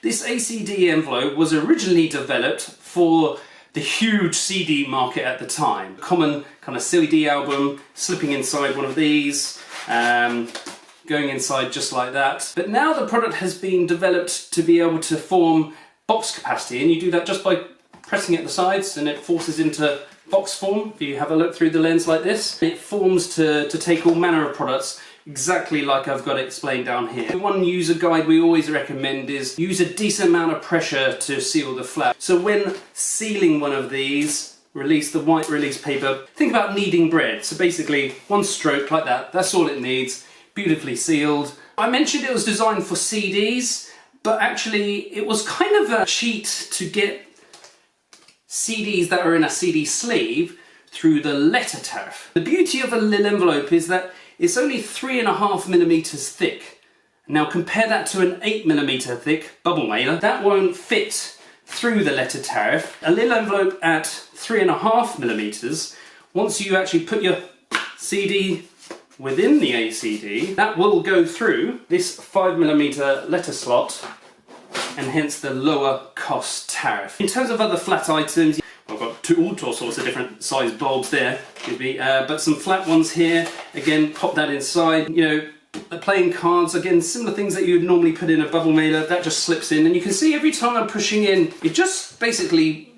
This ACD envelope was originally developed for the huge CD market at the time. Common kind of CD album, slipping inside one of these, going inside just like that. But now the product has been developed to be able to form box capacity, and you do that just by pressing at the sides and it forces into box form. If you have a look through the lens like this, it forms to take all manner of products, exactly like I've got it explained down here. One user guide we always recommend is use a decent amount of pressure to seal the flap. So when sealing one of these, release the white release paper, think about kneading bread. So basically one stroke like that, that's all it needs, beautifully sealed. I mentioned it was designed for CDs, but actually it was kind of a cheat to get CDs that are in a CD sleeve through the letter tariff. The beauty of a Lil Envelope is that it's only 3.5mm thick. Now compare that to an 8mm thick bubble mailer. That won't fit through the letter tariff. A Lil Envelope at 3.5mm, once you actually put your CD within the ACD, that will go through this 5mm letter slot, and hence the lower cost tariff. In terms of other flat items, I've got all sorts of different size bulbs there, but some flat ones here. Again, pop that inside. You know, the playing cards, again, similar things that you would normally put in a bubble mailer, that just slips in, and you can see every time I'm pushing in, it just basically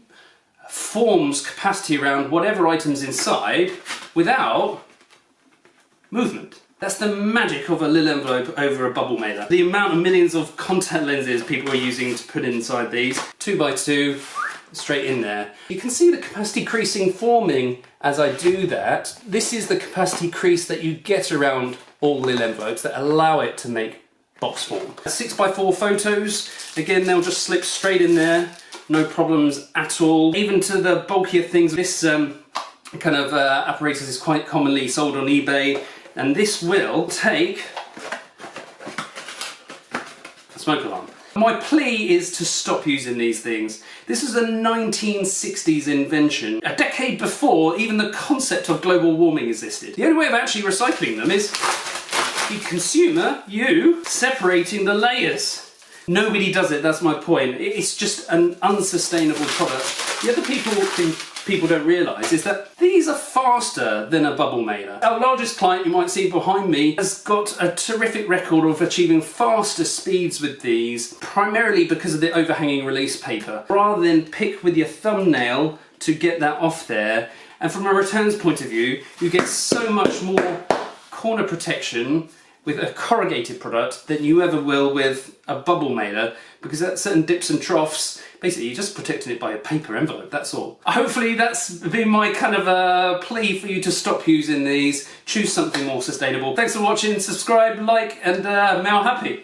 forms capacity around whatever item's inside without movement. That's the magic of a Lil Envelope over a bubble mailer. The amount of millions of contact lenses people are using to put inside these, 2x2, straight in there. You can see the capacity creasing forming as I do that. This is the capacity crease that you get around all Lil Envelopes that allow it to make box form. 6x4 photos, again, they'll just slip straight in there, no problems at all. Even to the bulkier things, this kind of apparatus is quite commonly sold on eBay, and this will take a smoke alarm. My plea is to stop using these things. This is a 1960s invention, a decade before even the concept of global warming existed. The only way of actually recycling them is the consumer, you, separating the layers. Nobody does it, that's my point. It's just an unsustainable product. The other thing people don't realise is that these are faster than a bubble mailer. Our largest client, you might see behind me, has got a terrific record of achieving faster speeds with these, primarily because of the overhanging release paper. Rather than pick with your thumbnail to get that off there, and from a returns point of view, you get so much more corner protection with a corrugated product than you ever will with a bubble mailer, because at certain dips and troughs, basically you're just protecting it by a paper envelope, that's all. Hopefully that's been my kind of a plea for you to stop using these, choose something more sustainable. Thanks for watching, subscribe, like, and Mal happy.